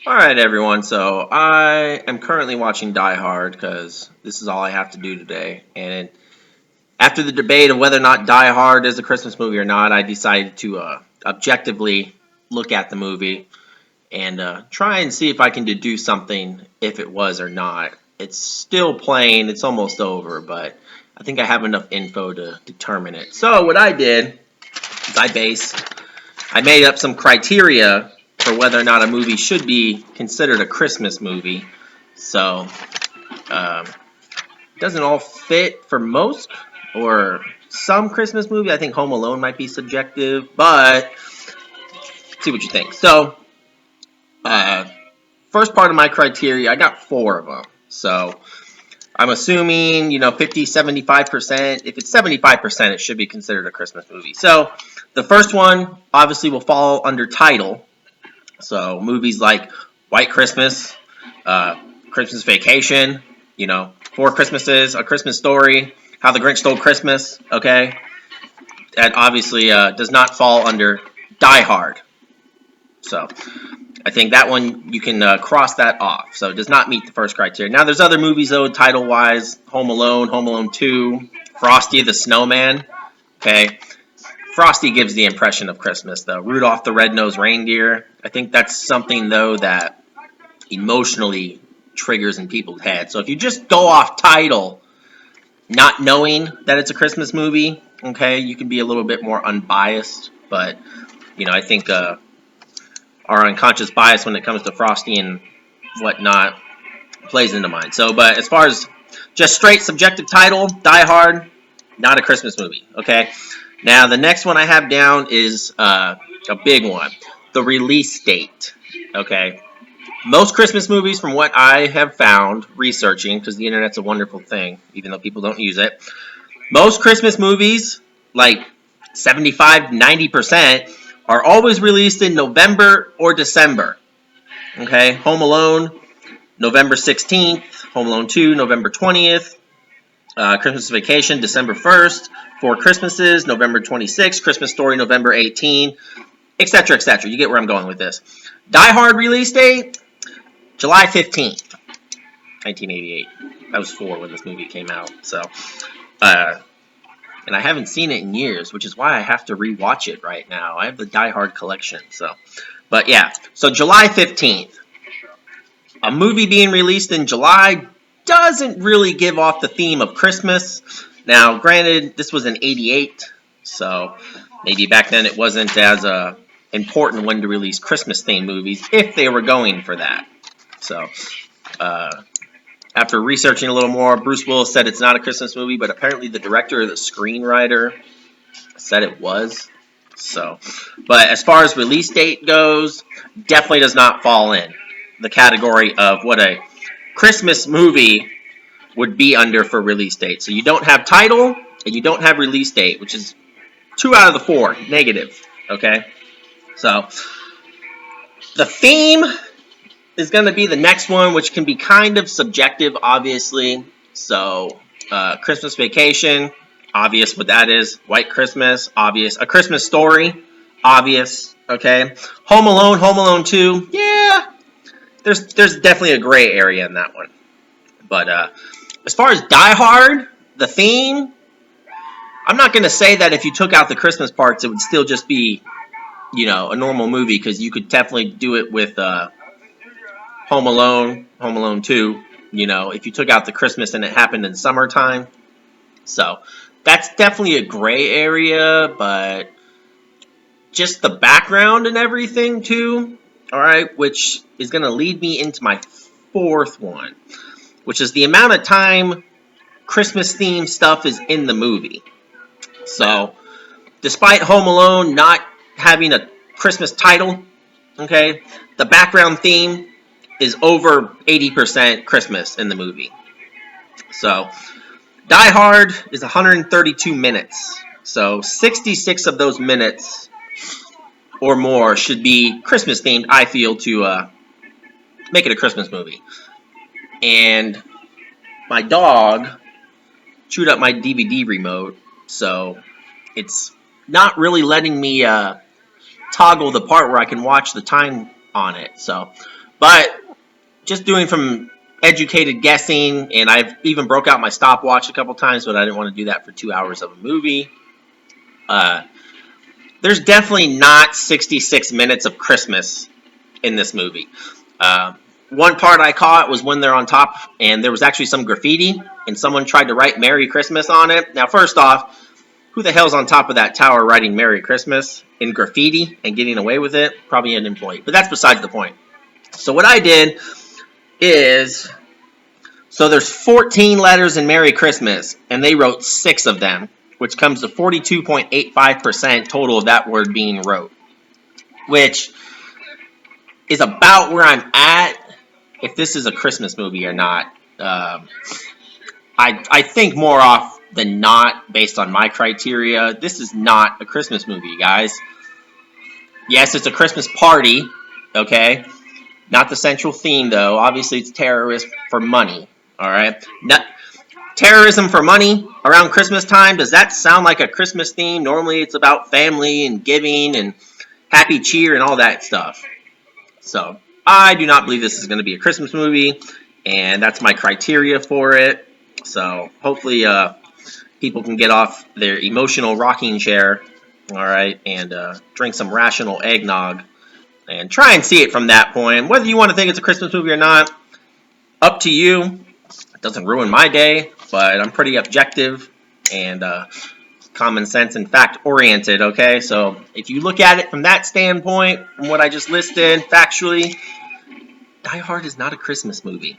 Alright, everyone, so I am currently watching Die Hard because this is all I have to do today. And after the debate of whether or not Die Hard is a Christmas movie or not, I decided to objectively look at the movie and try and see if I can deduce something if it was or not. It's still playing, it's almost over, but I think I have enough info to determine it. So, what I did is I made up some criteria for whether or not a movie should be considered a Christmas movie. So, um, doesn't all fit for most or some Christmas movie. I think Home Alone might be subjective, but see what you think. So, uh, first part of my criteria, I got four of them. So, I'm assuming, 50, 75%. If it's 75%, it should be considered a Christmas movie. So, the first one obviously will fall under title. So movies like White Christmas, Christmas Vacation, Four Christmases, A Christmas Story, How the Grinch Stole Christmas, okay? That obviously does not fall under Die Hard. So I think that one, you can cross that off. So it does not meet the first criteria. Now there's other movies, though, title-wise. Home Alone 2, Frosty the Snowman, okay? Frosty gives the impression of Christmas, though. Rudolph the Red-Nosed Reindeer. I think that's something, though, that emotionally triggers in people's heads. So if you just go off title, not knowing that it's a Christmas movie, okay, you can be a little bit more unbiased. But, I think our unconscious bias when it comes to Frosty and whatnot plays into mine. So, but as far as just straight subjective title, Die Hard, not a Christmas movie, okay? Now, the next one I have down is a big one. The release date, okay? Most Christmas movies, from what I have found researching, because the internet's a wonderful thing, even though people don't use it, most Christmas movies, like 75-90%, are always released in November or December, okay? Home Alone, November 16th. Home Alone 2, November 20th. Christmas Vacation, December 1st. Four Christmases, November 26th. Christmas Story, November 18th, etc., etc. You get where I'm going with this. Die Hard release date, July 15th, 1988. I was 4 when this movie came out. So, and I haven't seen it in years, which is why I have to rewatch it right now. I have the Die Hard collection. So, but yeah. So July 15th. A movie being released in July doesn't really give off the theme of Christmas. Now, granted, this was in '88, so maybe back then it wasn't as important when to release Christmas-themed movies if they were going for that. So, after researching a little more, Bruce Willis said it's not a Christmas movie, but apparently the director or the screenwriter said it was. So, but as far as release date goes, definitely does not fall in the category of what a Christmas movie would be under for release date. So you don't have title and you don't have release date, which is 2 out of the 4 negative. Okay, so the theme is going to be the next one, which can be kind of subjective, obviously. So Christmas Vacation, obvious what that is. White Christmas, obvious. A Christmas Story, obvious. Okay, Home Alone 2, yeah. There's definitely a gray area in that one. But as far as Die Hard, the theme, I'm not going to say that if you took out the Christmas parts, it would still just be, a normal movie, because you could definitely do it with Home Alone 2, if you took out the Christmas and it happened in summertime. So that's definitely a gray area, but just the background and everything, too. All right, which is going to lead me into my fourth one, which is the amount of time Christmas-themed stuff is in the movie. So, despite Home Alone not having a Christmas title, okay, the background theme is over 80% Christmas in the movie. So, Die Hard is 132 minutes. So, 66 of those minutes or more should be Christmas themed, I feel, to make it a Christmas movie. And my dog chewed up my DVD remote, so it's not really letting me toggle the part where I can watch the time on it. So But just doing from educated guessing, and I've even broke out my stopwatch a couple times, but I didn't want to do that for 2 hours of a movie. There's definitely not 66 minutes of Christmas in this movie. One part I caught was when they're on top, and there was actually some graffiti, and someone tried to write Merry Christmas on it. Now, first off, who the hell's on top of that tower writing Merry Christmas in graffiti and getting away with it? Probably an employee, but that's besides the point. So what I did is, so there's 14 letters in Merry Christmas, and they wrote 6 of them, which comes to 42.85% total of that word being wrote, which is about where I'm at if this is a Christmas movie or not. I think more off than not, based on my criteria, this is not a Christmas movie, guys. Yes, it's a Christmas party, okay? Not the central theme, though. Obviously, it's terrorism for money, all right? Terrorism for money around Christmas time, does that sound like a Christmas theme? Normally, it's about family and giving and happy cheer and all that stuff. So, I do not believe this is going to be a Christmas movie, and that's my criteria for it. So, hopefully, people can get off their emotional rocking chair, all right, and drink some rational eggnog and try and see it from that point. Whether you want to think it's a Christmas movie or not, up to you. It doesn't ruin my day, but I'm pretty objective and common sense and fact-oriented, okay? So if you look at it from that standpoint, from what I just listed, factually, Die Hard is not a Christmas movie.